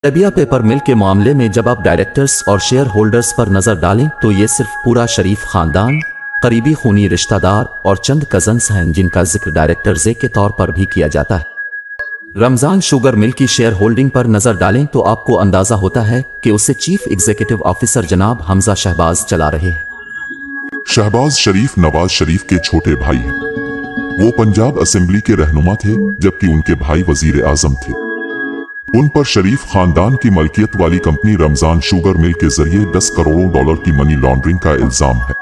Arabia paper मिल के मामले में जब आप डायरेक्टर्स और शेयर होल्डर्स पर नजर डालें तो ये सिर्फ पूरा शरीफ खानदान, करीबी खूनी रिश्तेदार और चंद कजन्स हैं जिनका जिक्र डायरेक्टर जे के तौर पर भी किया जाता है। रमजान शुगर मिल की शेयर होल्डिंग पर नजर डालें तो आपको अंदाजा होता है कि उसे चीफ एग्जीक्यूटिव ऑफिसर जनाब हमजा शहबाज चला रहे हैं। शहबाज शरीफ नवाज शरीफ के छोटे भाई हैं। वो पंजाब असेंबली के रहनुमा थे जबकि उनके भाई वजीर आजम थे। उन पर शरीफ खानदान की मलकियत वाली कंपनी रमजान शुगर मिल के जरिए 10 करोड़ डॉलर की मनी लॉन्ड्रिंग का इल्जाम है।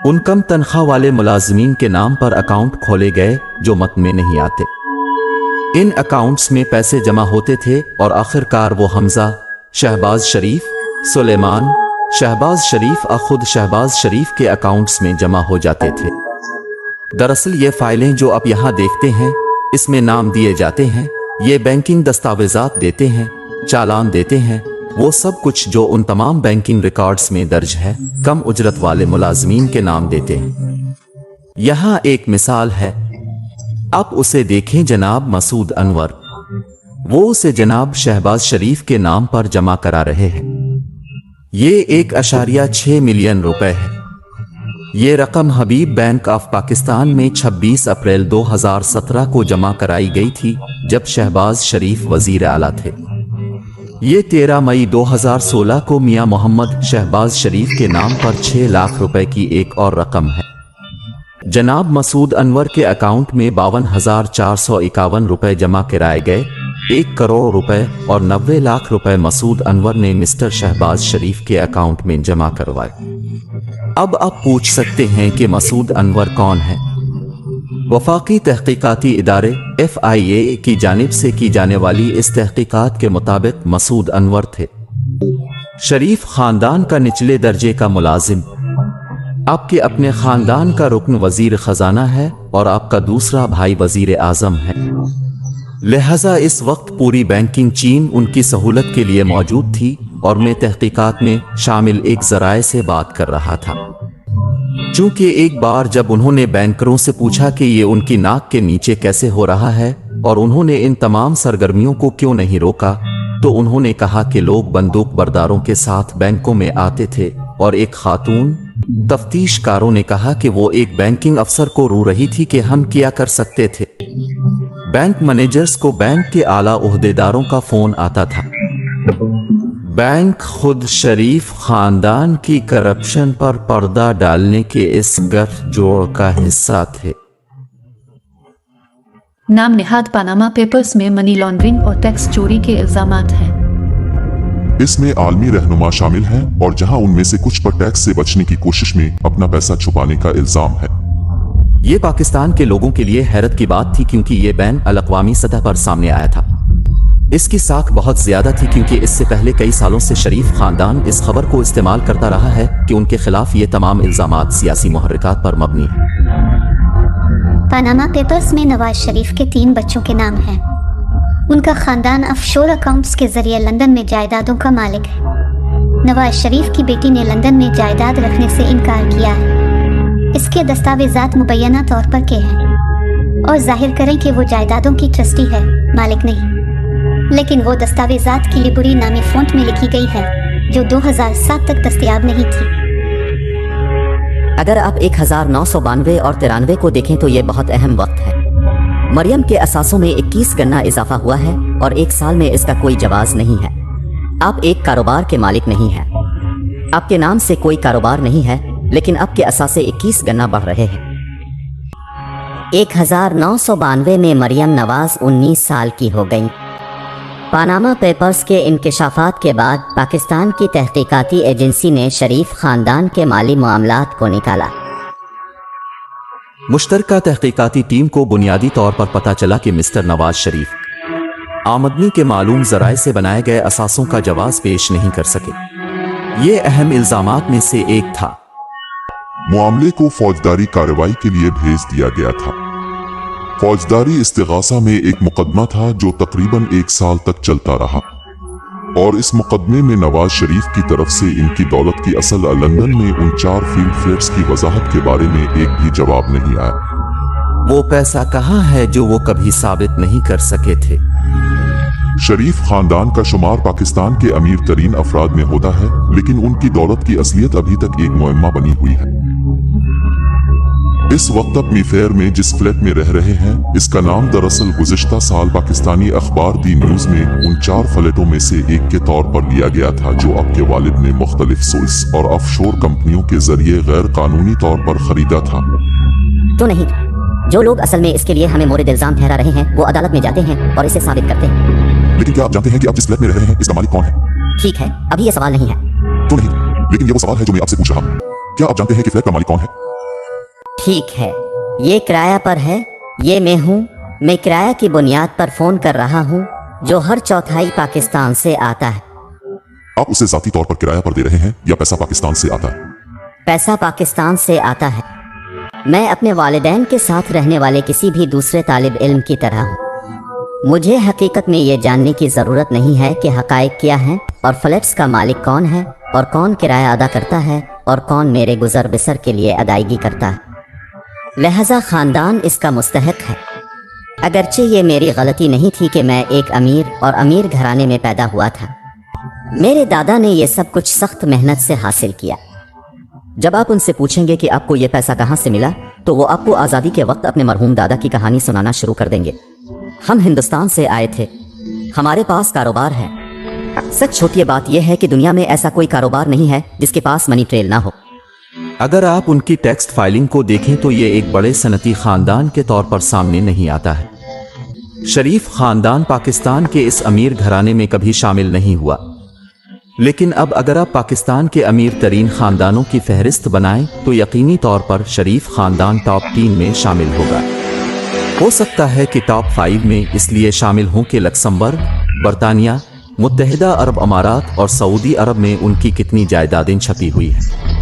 उन कम तनख्वाह वाले मुलाजिमीन के नाम पर अकाउंट खोले गए जो मत में नहीं आते। इन अकाउंट्स में पैसे जमा होते थे और आखिरकार वो हमजा, शहबाज शरीफ, सुलेमान, शहबाज शरीफ और खुद शहबाज शरीफ के अकाउंट्स में जमा हो जाते थे। दरअसल ये फाइलें जो आप यहाँ देखते हैं, इसमें नाम दिए जाते हैं, ये बैंकिंग दस्तावेजात देते हैं, चालान देते हैं, वो सब कुछ जो उन तमाम बैंकिंग रिकॉर्ड्स में दर्ज है, कम उजरत वाले मुलाजमीन के नाम देते हैं। यहाँ एक मिसाल है, आप उसे देखें जनाब मसूद अनवर, वो उसे जनाब शहबाज शरीफ के नाम पर जमा करा रहे हैं। ये 1.6 मिलियन रुपए है। ये रकम हबीब बैंक ऑफ पाकिस्तान में 26 अप्रैल 2017 को जमा कराई गई थी जब शहबाज शरीफ वजीर आला थे। ये 13 मई 2016 को मियां मोहम्मद शहबाज शरीफ के नाम पर 6 लाख रुपए की एक और रकम है। जनाब मसूद अनवर के अकाउंट में 52,451 रुपए जमा कराए गए। 1 करोड़ रुपए और 90 लाख रुपए मसूद अनवर ने मिस्टर शहबाज शरीफ के अकाउंट में जमा करवाए। अब आप पूछ सकते हैं कि मसूद अनवर कौन है? वफाकी तहकीकाती इदारे FIA की जानिब से की जाने वाली इस तहकीकात के मुताबिक मसूद अनवर थे शरीफ खानदान का निचले दर्जे का मुलाजिम। आपके अपने खानदान का रुकन वजीर खजाना है और आपका दूसरा भाई वजीर आजम है। लिहाजा इस वक्त पूरी बैंकिंग चीन उनकी सहूलत के लिए मौजूद थी और मैं तहकीकात में शामिल एक जराए से बात कर रहा था। चूंकि एक बार जब उन्होंने बैंकरों से पूछा कि ये उनकी नाक के नीचे कैसे हो रहा है और उन्होंने इन तमाम सरगर्मियों को क्यों नहीं रोका, तो उन्होंने कहा कि लोग बंदूक बरदारों के साथ बैंकों में आते थे और एक खातून तफ्तीशकारों ने कहा कि वो एक बैंकिंग अफसर को रो रही थी कि हम क्या कर सकते थे। बैंक मैनेजर्स को बैंक के आला ओहदेदारों का फोन आता था। बैंक खुद शरीफ खानदान की करप्शन पर पर्दा डालने के इस गठजोड़ का हिस्सा थे। नाम निहाद पनामा पेपर्स में मनी लॉन्ड्रिंग और टैक्स चोरी के इल्जामात हैं। इसमें आलमी रहनुमा शामिल हैं और जहां उनमें से कुछ पर टैक्स से बचने की कोशिश में अपना पैसा छुपाने का इल्जाम है। ये पाकिस्तान के लोगों के लिए हैरत की बात थी क्योंकि ये बैन अल-अक़वामी सतह पर सामने आया था। इसकी साख बहुत ज्यादा थी क्योंकि इससे पहले कई सालों से शरीफ खानदान इस खबर को इस्तेमाल करता रहा है कि उनके खिलाफ ये तमाम इल्जामात सियासी मुहर्रिकात पर मबनी है। पनामा पेपर्स में नवाज शरीफ के 3 बच्चों के नाम हैं। उनका खानदान ऑफशोर अकाउंट्स के जरिए लंदन में जायदादों का मालिक है। नवाज शरीफ की बेटी ने लंदन में जायदाद रखने से इनकार किया है। इसके दस्तावेजात मुबैना तौर पर के हैं और जाहिर करें कि वो जायदादों की ट्रस्टी है, मालिक नहीं। लेकिन वो दस्तावेजात की लिबुरी नामी फ़ॉन्ट में लिखी गई है जो 2007 तक दस्तयाब नहीं थी। अगर आप 1992 और 93 को देखें तो ये बहुत अहम वक्त है। मरियम के असासों में 21 गन्ना इजाफा हुआ है और 1 साल में इसका कोई जवाज नहीं है। आप एक कारोबार के मालिक नहीं हैं। आपके नाम से कोई कारोबार नहीं है, लेकिन आपके असासे 21 गन्ना बढ़ रहे हैं। 1992 में मरियम नवाज 19 साल की हो गई। पनामा पेपर्स के इंकशाफात के बाद पाकिस्तान की तहकीकाती एजेंसी ने शरीफ खानदान के माली मामलात को निकाला। मुश्तरका तहकीकाती टीम को बुनियादी तौर पर पता चला कि मिस्टर नवाज शरीफ आमदनी के मालूम जराए से बनाए गए असासों का जवाब पेश नहीं कर सके। ये अहम इल्जामात में से एक था। मामले को फौजदारी कार्रवाई के लिए भेज दिया गया था। फौजदारी इस्तिगासा में एक मुकदमा था जो तकरीबन 1 साल तक चलता रहा और इस मुकदमे में नवाज शरीफ की तरफ से इनकी दौलत की असल लंदन में उन 4 फील्ड फ्लैट्स की वजाहत के बारे में एक भी जवाब नहीं आया। वो पैसा कहाँ है जो वो कभी साबित नहीं कर सके थे। शरीफ खानदान का शुमार पाकिस्तान के अमीर तरीन अफराद में होता है, लेकिन उनकी दौलत की असलियत अभी तक एक मुअम्मा बनी हुई है। इस वक्त आप मीफेयर में जिस फ्लैट में रह रहे हैं, इसका नाम दरअसल गुज़िश्ता साल पाकिस्तानी अखबार दी न्यूज़ में उन 4 फ्लैटों में से एक के तौर पर लिया गया था जो आपके वालिद ने मुख्तलिफ सोर्स और ऑफशोर कंपनियों के जरिए गैर कानूनी तौर पर खरीदा था। तो नहीं, जो लोग असल में इसके लिए हमें मोरिद इल्जाम ठहरा रहे हैं वो अदालत में जाते हैं और इसे साबित करते हैं। लेकिन क्या आप जानते हैं कि आप जिस फ्लैट में रह रहे हैं इसका मालिक कौन है? ठीक है, अभी ये सवाल नहीं है। तो नहीं, लेकिन ये वो सवाल है जो मैं आपसे पूछ रहा हूँ। क्या आप जानते हैं कि फ्लैट का मालिक कौन है? ठीक है, ये किराया पर है, ये मैं हूँ। मैं किराया की बुनियाद पर फोन कर रहा हूँ जो हर चौथाई पाकिस्तान से आता है। आप उसे जाती तौर पर किराया पर दे रहे हैं या पैसा पाकिस्तान से आता है? पैसा पाकिस्तान से आता है। मैं अपने वालिदैन के साथ रहने वाले किसी भी दूसरे तालिब इल्म की तरह हूँ। मुझे हकीकत में ये जानने की ज़रूरत नहीं है कि हक़ाइक़ क्या हैं और फ्लैट्स का मालिक कौन है और कौन किराया अदा करता है और कौन मेरे गुज़र बसर के लिए अदायगी करता है। लिहाजा ख़ानदान इसका मुस्तहिक है। अगरचे ये मेरी गलती नहीं थी कि मैं एक अमीर और अमीर घराने में पैदा हुआ था। मेरे दादा ने ये सब कुछ सख्त मेहनत से हासिल किया। जब आप उनसे पूछेंगे कि आपको ये पैसा कहाँ से मिला, तो वो आपको आज़ादी के वक्त अपने मरहूम दादा की कहानी सुनाना शुरू कर देंगे। हम हिंदुस्तान से आए थे, हमारे पास कारोबार है। सच छोटी बात यह है कि दुनिया में ऐसा कोई कारोबार नहीं है जिसके पास मनी ट्रेल ना हो। अगर आप उनकी टेक्स्ट फाइलिंग को देखें तो ये एक बड़े सनती खानदान के तौर पर सामने नहीं आता है। शरीफ खानदान पाकिस्तान के इस अमीर घराने में कभी शामिल नहीं हुआ, लेकिन अब अगर आप पाकिस्तान के अमीर तरीन खानदानों की फहरिस्त बनाएं तो यकीनी तौर पर शरीफ खानदान टॉप 3 में शामिल होगा। हो सकता है कि टॉप 5 में इसलिए शामिल हों कि लक्समबर्ग, बरतानिया, मुत्तहिदा अरब अमारात और सऊदी अरब में उनकी कितनी जायदादें छपी हुई हैं।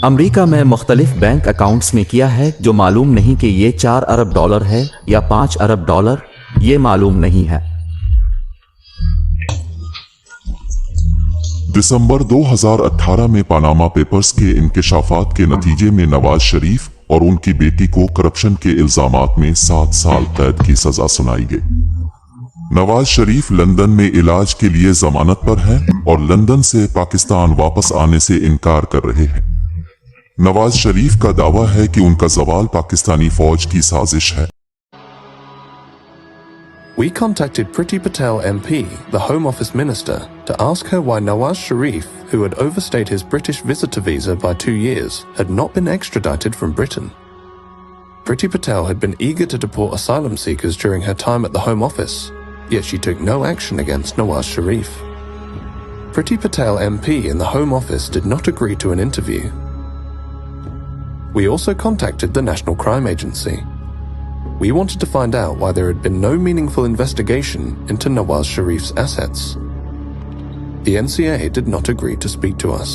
अमेरिका में मुख्तलिफ बैंक अकाउंट्स में किया है, जो मालूम नहीं कि ये 4 अरब डॉलर है या 5 अरब डॉलर, ये मालूम नहीं है। दिसंबर 2018 में पनामा पेपर्स के इंकशाफात के नतीजे में नवाज शरीफ और उनकी बेटी को करप्शन के इल्जामात में 7 साल कैद की सजा सुनाई गई। नवाज शरीफ लंदन में इलाज के लिए जमानत पर हैं और लंदन से पाकिस्तान वापस आने से इनकार कर रहे हैं। नवाज शरीफ का दावा है कि उनका जवाल पाकिस्तानी फौज की साजिश है। We contacted Priti Patel MP, the Home Office Minister, to ask her why Nawaz Sharif, who had overstayed his British visitor visa by 2 years, had not been extradited from Britain. Priti Patel had been eager to deport asylum seekers during her time at the Home Office, yet she took no action against Nawaz Sharif. Priti Patel MP in the Home Office did not agree to an interview. We also contacted the National Crime Agency. We wanted to find out why there had been no meaningful investigation into Nawaz Sharif's assets. The NCA did not agree to speak to us.